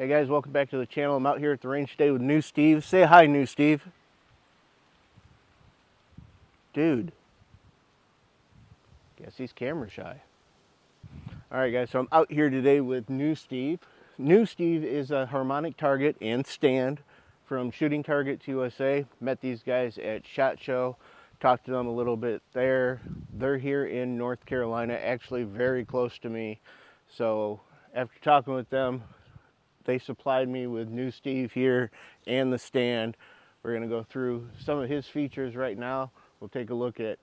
Hey guys, welcome back to the channel. I'm out here at the range today with New Steve. Say hi, New Steve. Dude. Guess he's camera shy. Alright guys, so I'm out here today with New Steve. New Steve is a Harmonic target and stand from Shooting Targets USA. Met these guys at SHOT Show. Talked to them a little bit there. They're here in North Carolina, actually very close to me. So after talking with them, they supplied me with New Steve here and the stand. We're going to go through some of his features right now. We'll take a look at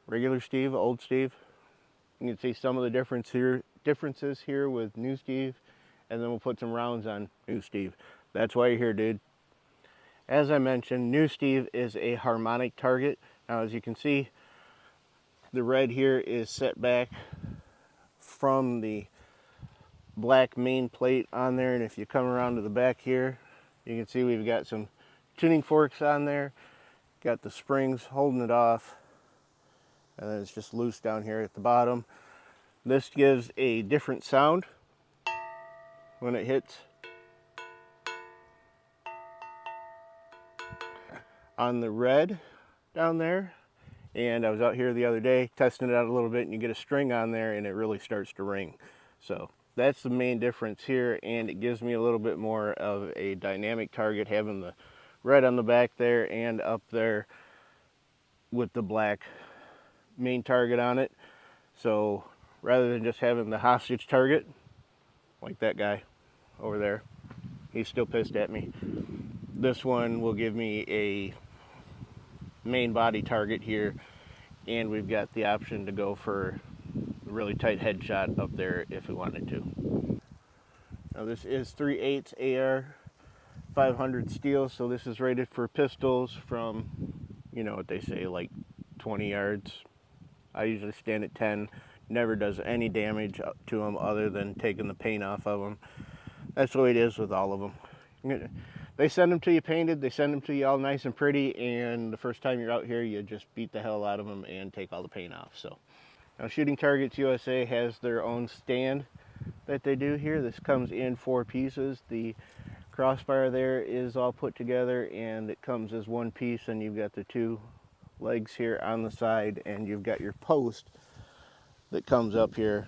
regular Steve, old Steve. You can see some of the differences here with New Steve, and then we'll put some rounds on New Steve. That's why you're here, dude. As I mentioned, New Steve is a Harmonic target. Now, as you can see, the red here is set back from the black main plate on there, and if you come around to the back here, you can see we've got some tuning forks on there, got the springs holding it off, and then it's just loose down here at the bottom. This gives a different sound when it hits on the red down there. And I was out here the other day testing it out a little bit, and you get a string on there and it really starts to ring. So that's the main difference here, and it gives me a little bit more of a dynamic target, having the red on the back there and up there with the black main target on it. So rather than just having the hostage target, like that guy over there, he's still pissed at me. This one will give me a main body target here, and we've got the option to go for a really tight headshot up there if we wanted to. Now this is 3/8 AR 500 steel, so this is rated for pistols from, you know what they say, like 20 yards. I usually stand at 10. Never does any damage to them other than taking the paint off of them. That's the way it is with all of them. They send them to you painted, they send them to you all nice and pretty, and the first time you're out here, you just beat the hell out of them and take all the paint off. So now Shooting Targets USA has their own stand that they do here. This comes in 4 pieces. The crossbar there is all put together, and it comes as one piece, and you've got the 2 legs here on the side, and you've got your post that comes up here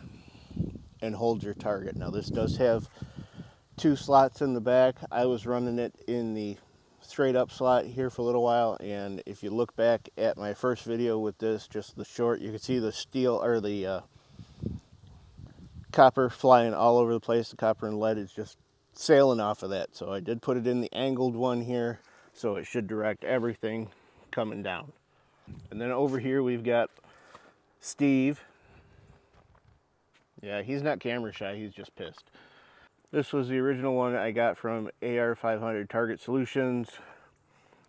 and holds your target. Now this does have 2 slots in the back. I was running it in the straight up slot here for a little while, and if you look back at my first video with this, just the short, you can see the steel or the copper flying all over the place. The copper and lead is just sailing off of that. So I did put it in the angled one here, so it should direct everything coming down. And then over here we've got Steve. Yeah, he's not camera shy, he's just pissed. This was the original one I got from AR 500 Target Solutions.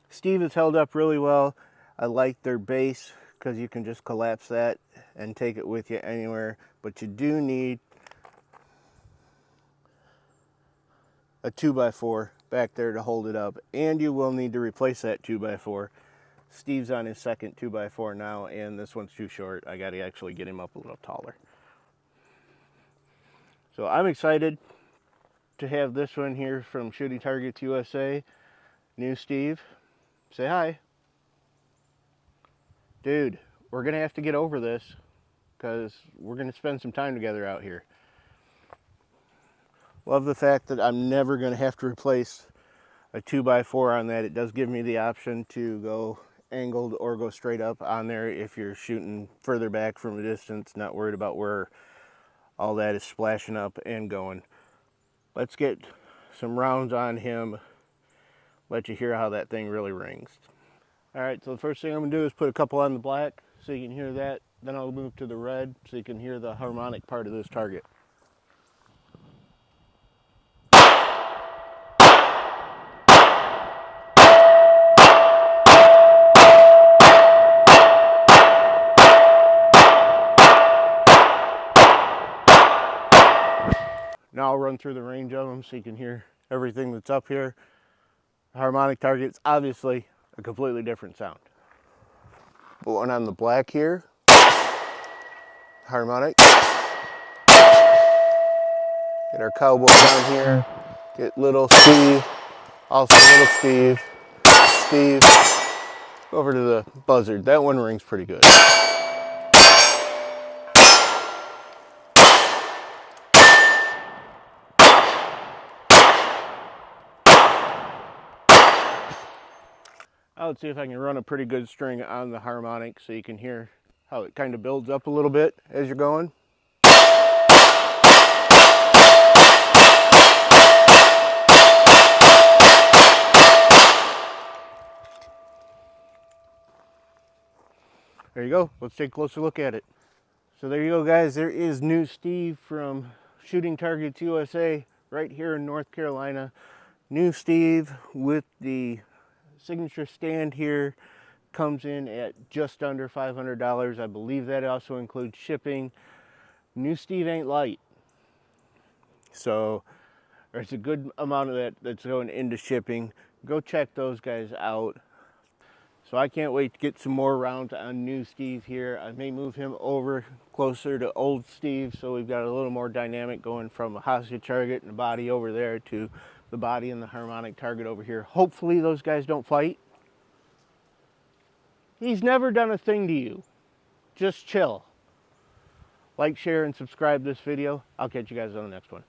Steve has held up really well. I like their base because you can just collapse that and take it with you anywhere. But you do need a 2x4 back there to hold it up. And you will need to replace that 2x4. Steve's on his second 2x4 now, and this one's too short. I got to actually get him up a little taller. So I'm excited to have this one here from Shooting Targets USA. New Steve, say hi. Dude, we're gonna have to get over this because we're gonna spend some time together out here. Love the fact that I'm never gonna have to replace a 2x4 on that. It does give me the option to go angled or go straight up on there if you're shooting further back from a distance, not worried about where all that is splashing up and going. Let's get some rounds on him, let you hear how that thing really rings. All right, so the first thing I'm gonna do is put a couple on the black so you can hear that. Then I'll move to the red so you can hear the harmonic part of this target. Now I'll run through the range of them so you can hear everything that's up here. Harmonic target's obviously a completely different sound. One on the black here, harmonic. Get our cowboy down here. Get little Steve, also little Steve, Steve. Over to the buzzard. That one rings pretty good. I would see if I can run a pretty good string on the harmonic so you can hear how it kind of builds up a little bit as you're going. There you go. Let's take a closer look at it. So there you go, guys. There is new Steve from Shooting Targets USA right here in North Carolina. New Steve with the signature stand here. Comes in at just under $500. I believe that also includes shipping. New Steve ain't light. So there's a good amount of that that's going into shipping. Go check those guys out. So I can't wait to get some more rounds on new Steve here. I may move him over closer to old Steve so we've got a little more dynamic going from a hostage target and the body over there to the body and the harmonic target over here. Hopefully those guys don't fight. He's never done a thing to you. Just chill. Like, share, and subscribe this video. I'll catch you guys on the next one.